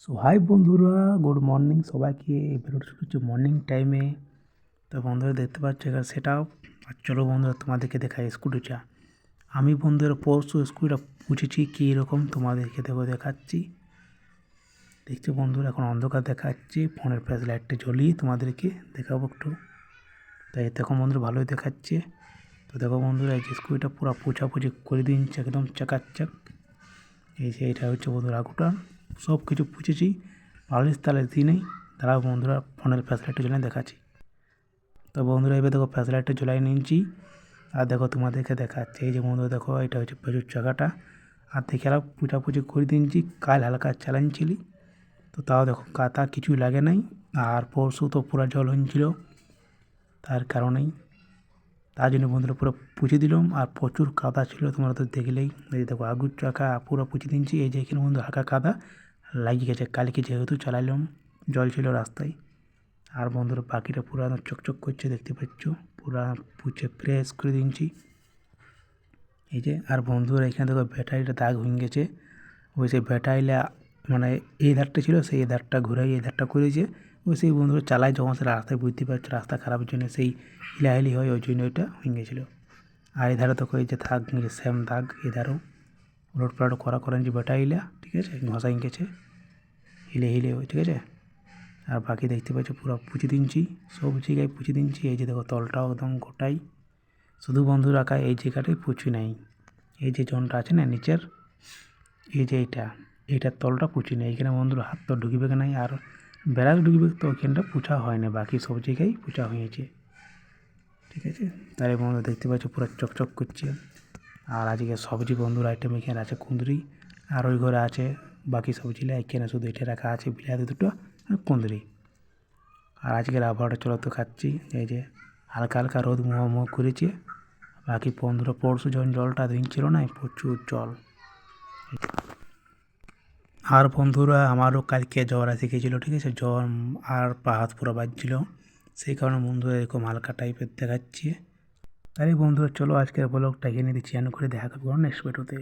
So high বন্ধুরা, good morning সবাইকে। এই ভিডিওটা শুরু হচ্ছে মর্নিং টাইমে। তো বন্ধুরা দেখতে পাচ্ছ এখানে সেটাও। আর চলো বন্ধুরা তোমাদেরকে দেখাই স্কুটিটা। আমি বন্ধুরা পরশু স্কুটিটা পুছেছি কীরকম তোমাদেরকে দেখাচ্ছি। দেখছো বন্ধুরা, এখন অন্ধকার দেখাচ্ছি, ফোনের ফ্ল্যাশ লাইটটা জ্বলিয়ে তোমাদেরকে দেখাবো একটু। তাই দেখো বন্ধুরা ভালোই দেখাচ্ছে। তো দেখো বন্ধুরা, এই যে স্কুটিটা পুরো পোছাপুছি করে দিচ্ছে একদম চাকাচ্চাক। এই যে এটা হচ্ছে বন্ধুরা আগুটা, সব কিছু পুছেছি, পালিশ তালিশ দিই নেই। তারাও বন্ধুরা ফোনের ফ্ল্যাশ লাইটটা জ্বলে দেখাচ্ছি। তো বন্ধুরা এবার দেখো ফ্ল্যাশ লাইটটা জ্বলাই নিয়েছি। আর দেখো তোমাদেরকে দেখাচ্ছে, এই যে বন্ধুরা দেখো এটা হচ্ছে প্রচুর চাকাটা। আর দেখে আরও পুছাপুছি করে দিয়েছি, কাল হালকা চালানছিলি। তো তাও দেখো কাতা কিছুই লাগে নাই। আর পরশু তো পুরো জল হয়েছিল, তার কারণেই তার জন্য বন্ধুরা পুরো পুছে দিলাম। আর প্রচুর কাদা ছিল, তোমরা তো দেখলেই। এই দেখো আগুর চাকা পুরো পুছে দিয়েছি। এই যে এখানে বন্ধু হালকা কাদা লাগিয়ে গেছে, কালকে যেহেতু চালাইলাম, জল ছিল রাস্তায়। আর বন্ধুরা পাখিটা পুরো চকচক করছে, দেখতে পাচ্ছ, পুরো পুছে ফ্রেশ করে দিয়েছি। এই যে আর বন্ধুরা এখানে দেখো ব্যাটারিটা দাগ হয়ে গেছে। ওই সেই ব্যাটারিটা মানে এই ধারটা ছিল, সেই ধারটা ঘুরাই এই ধারটা করেছে। ওই সেই বন্ধুরা চালায় যখন সে রাস্তায়, বুঝতে পারছে রাস্তা খারাপের জন্য সেই হিলাহিলি হয়, ওই জন্য ওইটা হয়ে গেছিলো। আর এধারে তো এই যে দাগ, সেম দাগ এধারেও উলট পালট করা যে ব্যাটারিটা, ঠিক আছে, ঘষাই গেছে হিলে হিলে, ঠিক আছে। আর বাকি দেখতে পাচ্ছ পুরো পুছে দিনছি, সব জায়গায় পুছে দিনছি। এই যে দেখো তলটাও একদম গোটাই, শুধু বন্ধু রাখা এই জায়গাটাই পুছি নাই। এই যে জনটা আছে না নিচের, এই যে এইটার তলটা পুছি নেই। এখানে বন্ধুরা হাত তো ঢুকবে নাই, আর বেড়াল ঢুকবে, তো ওইখানটা পুছা হয় না, বাকি সব জায়গায় পুছা হয়েছে, ঠিক আছে। তাই বন্ধু দেখতে পাচ্ছ পুরো চকচক করছে। আর আজকে সবজি বন্ধুর আইটেম এখানে আছে কুঁদরি, আর ওই ঘরে আছে বাকি সবজিগুলো। এখানে শুধু এটা রাখা আছে, বিলাতি দুটো আর কুঁদরি। আর আজকের আবহাওয়াটা চলো তো খাচ্ছি। এই যে হালকা হালকা রোদ মুহ করেছে। বাকি বন্ধুরা পরশু যখন জলটা দিচ্ছিল না, প্রচুর জল। আর বন্ধুরা আমারও কালকে জ্বর এসে গিয়েছিলো, ঠিক আছে, জ্বর আর পা হাত পুরো বাজছিল। সেই কারণে বন্ধুরা এরকম হালকা টাইপের দেখাচ্ছে। তাই বন্ধুরা চলো আজকের ব্লগটা এখানে দিচ্ছি, করে দেখা করবো নেক্সট ভিডিওতে।